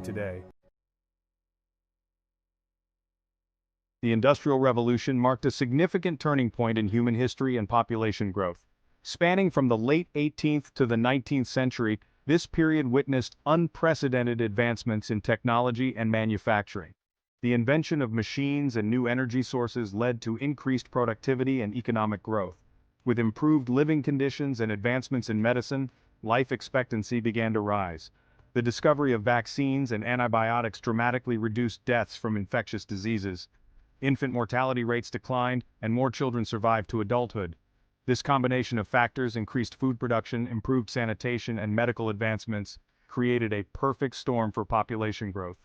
today. The Industrial Revolution marked a significant turning point in human history and population growth. Spanning from the late 18th to the 19th century, this period witnessed unprecedented advancements in technology and manufacturing. The invention of machines and new energy sources led to increased productivity and economic growth. With improved living conditions and advancements in medicine, life expectancy began to rise. The discovery of vaccines and antibiotics dramatically reduced deaths from infectious diseases. Infant mortality rates declined, and more children survived to adulthood. This combination of factors increased food production, improved sanitation, and medical advancements, created a perfect storm for population growth.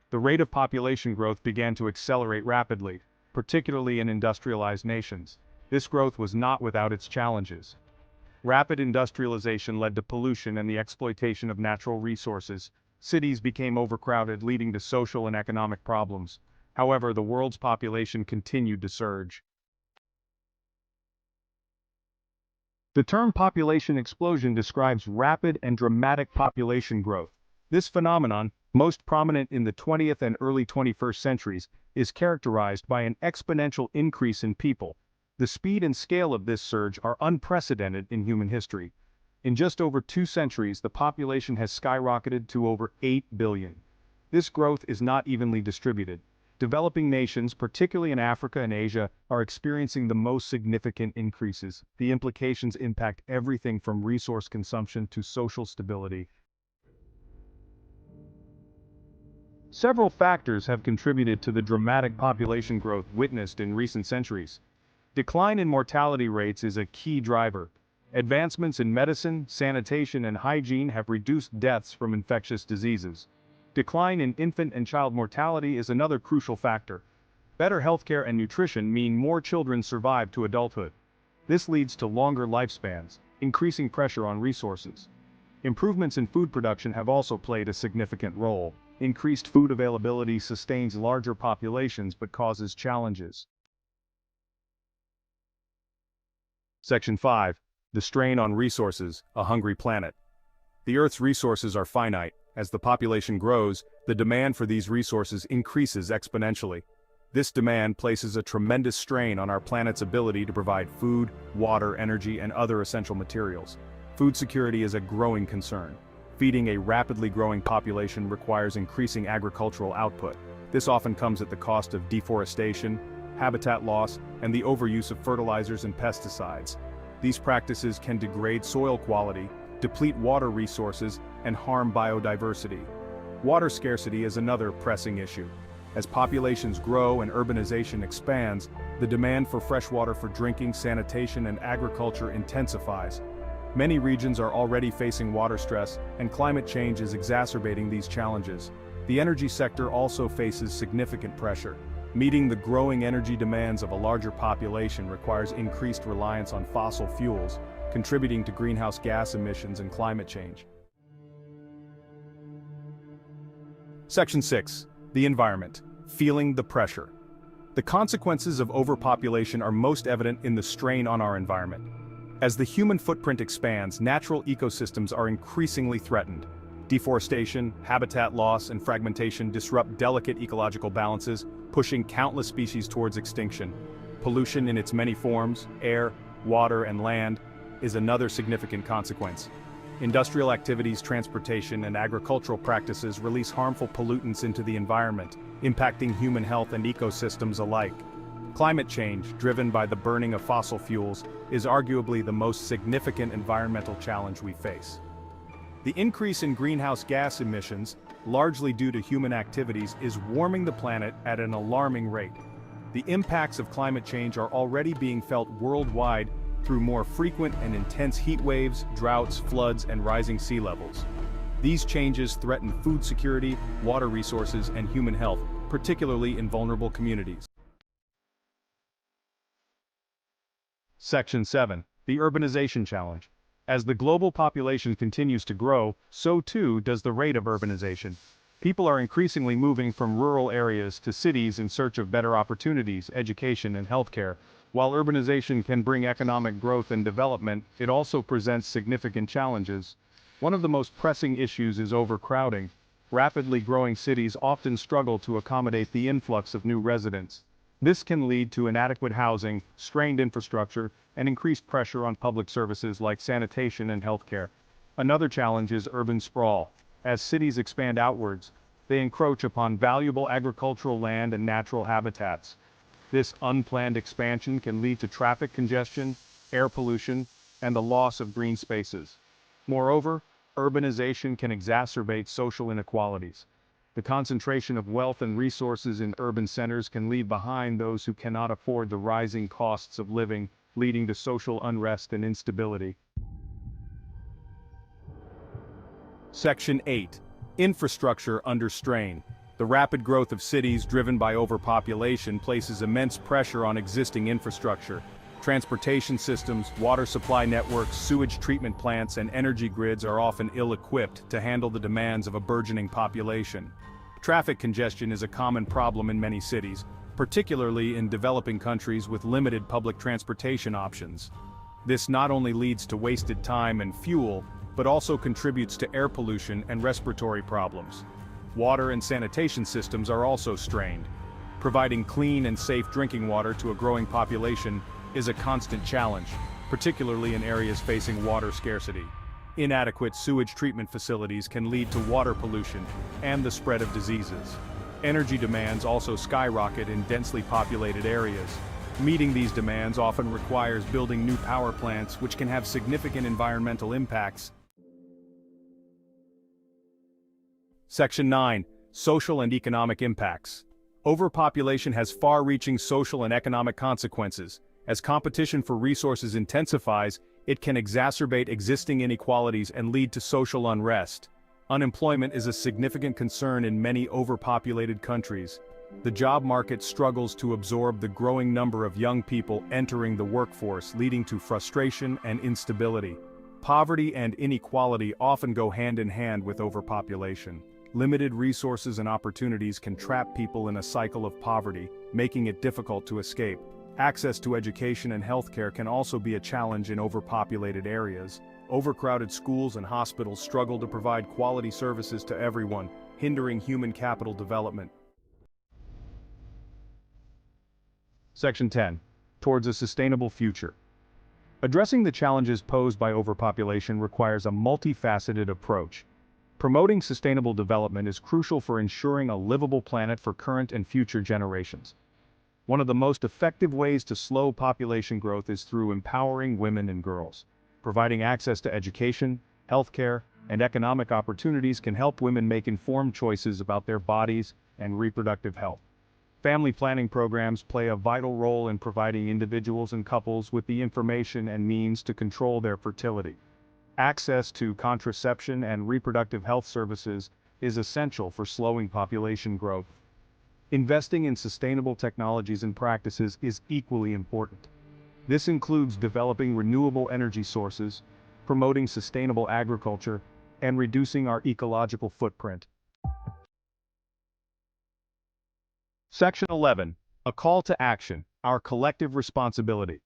The rate of population growth began to accelerate rapidly, particularly in industrialized nations. This growth was not without its challenges. Rapid industrialization led to pollution and the exploitation of natural resources. Cities became overcrowded, leading to social and economic problems. However, the world's population continued to surge. The term population explosion describes rapid and dramatic population growth. This phenomenon, most prominent in the 20th and early 21st centuries, is characterized by an exponential increase in people. The speed and scale of this surge are unprecedented in human history. In just over 2 centuries, the population has skyrocketed to over 8 billion. This growth is not evenly distributed. Developing nations, particularly in Africa and Asia, are experiencing the most significant increases. The implications impact everything from resource consumption to social stability. Several factors have contributed to the dramatic population growth witnessed in recent centuries. Decline in mortality rates is a key driver. Advancements in medicine, sanitation, and hygiene have reduced deaths from infectious diseases. Decline in infant and child mortality is another crucial factor. Better healthcare and nutrition mean more children survive to adulthood. This leads to longer lifespans, increasing pressure on resources. Improvements in food production have also played a significant role. Increased food availability sustains larger populations but causes challenges. Section 5. The strain on resources, a hungry planet. The Earth's resources are finite. As the population grows, the demand for these resources increases exponentially. This demand places a tremendous strain on our planet's ability to provide food, water, energy, and other essential materials. Food security is a growing concern. Feeding a rapidly growing population requires increasing agricultural output. This often comes at the cost of deforestation, habitat loss, and the overuse of fertilizers and pesticides. These practices can degrade soil quality, deplete water resources, and harm biodiversity. Water scarcity is another pressing issue. As populations grow and urbanization expands, the demand for fresh water for drinking, sanitation, and agriculture intensifies. Many regions are already facing water stress, and climate change is exacerbating these challenges. The energy sector also faces significant pressure. Meeting the growing energy demands of a larger population requires increased reliance on fossil fuels, contributing to greenhouse gas emissions and climate change. Section 6. The environment. Feeling the pressure. The consequences of overpopulation are most evident in the strain on our environment. As the human footprint expands, natural ecosystems are increasingly threatened. Deforestation, habitat loss, and fragmentation disrupt delicate ecological balances, pushing countless species towards extinction. Pollution in its many forms, air, water, and land, is another significant consequence. Industrial activities, transportation, and agricultural practices release harmful pollutants into the environment, impacting human health and ecosystems alike. Climate change, driven by the burning of fossil fuels, is arguably the most significant environmental challenge we face. The increase in greenhouse gas emissions, largely due to human activities, is warming the planet at an alarming rate. The impacts of climate change are already being felt worldwide through more frequent and intense heat waves, droughts, floods, and rising sea levels. These changes threaten food security, water resources, and human health, particularly in vulnerable communities. Section 7. The Urbanization Challenge. As the global population continues to grow, so too does the rate of urbanization. People are increasingly moving from rural areas to cities in search of better opportunities, education, and healthcare. While urbanization can bring economic growth and development, it also presents significant challenges. One of the most pressing issues is overcrowding. rapidly growing cities often struggle to accommodate the influx of new residents. This can lead to inadequate housing, strained infrastructure, and increased pressure on public services like sanitation and healthcare. Another challenge is urban sprawl. As cities expand outwards, they encroach upon valuable agricultural land and natural habitats. This unplanned expansion can lead to traffic congestion, air pollution, and the loss of green spaces. Moreover, urbanization can exacerbate social inequalities. The concentration of wealth and resources in urban centers can leave behind those who cannot afford the rising costs of living, leading to social unrest and instability. Section 8. Infrastructure under strain. The rapid growth of cities driven by overpopulation places immense pressure on existing infrastructure. Transportation systems, water supply networks, sewage treatment plants, and energy grids are often ill-equipped to handle the demands of a burgeoning population. Traffic congestion is a common problem in many cities, particularly in developing countries with limited public transportation options. This not only leads to wasted time and fuel, but also contributes to air pollution and respiratory problems. Water and sanitation systems are also strained. Providing clean and safe drinking water to a growing population is a constant challenge, particularly in areas facing water scarcity. Inadequate sewage treatment facilities can lead to water pollution and the spread of diseases. Energy demands also skyrocket in densely populated areas. Meeting these demands often requires building new power plants, which can have significant environmental impacts. Section 9. Social and economic impacts. Overpopulation has far-reaching social and economic consequences. As competition for resources intensifies, it can exacerbate existing inequalities and lead to social unrest. Unemployment is a significant concern in many overpopulated countries. The job market struggles to absorb the growing number of young people entering the workforce, leading to frustration and instability. Poverty and inequality often go hand in hand with overpopulation. Limited resources and opportunities can trap people in a cycle of poverty, making it difficult to escape. Access to education and healthcare can also be a challenge in overpopulated areas. Overcrowded schools and hospitals struggle to provide quality services to everyone, hindering human capital development. Section 10. Towards a sustainable future. Addressing the challenges posed by overpopulation requires a multifaceted approach. Promoting sustainable development is crucial for ensuring a livable planet for current and future generations. One of the most effective ways to slow population growth is through empowering women and girls. Providing access to education, healthcare, and economic opportunities can help women make informed choices about their bodies and reproductive health. Family planning programs play a vital role in providing individuals and couples with the information and means to control their fertility. Access to contraception and reproductive health services is essential for slowing population growth. Investing in sustainable technologies and practices is equally important. This includes developing renewable energy sources, promoting sustainable agriculture, and reducing our ecological footprint. Section 11. A call to action, our collective responsibility.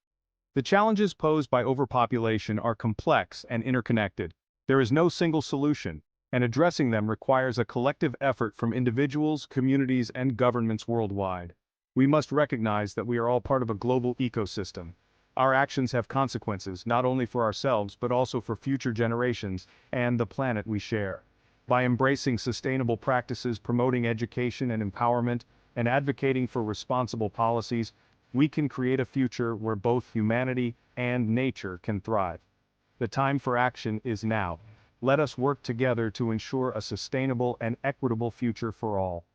The challenges posed by overpopulation are complex and interconnected. There is no single solution, and addressing them requires a collective effort from individuals, communities, and governments worldwide. We must recognize that we are all part of a global ecosystem. Our actions have consequences not only for ourselves but also for future generations and the planet we share. By embracing sustainable practices, promoting education and empowerment, and advocating for responsible policies, we can create a future where both humanity and nature can thrive. The time for action is now. Let us work together to ensure a sustainable and equitable future for all.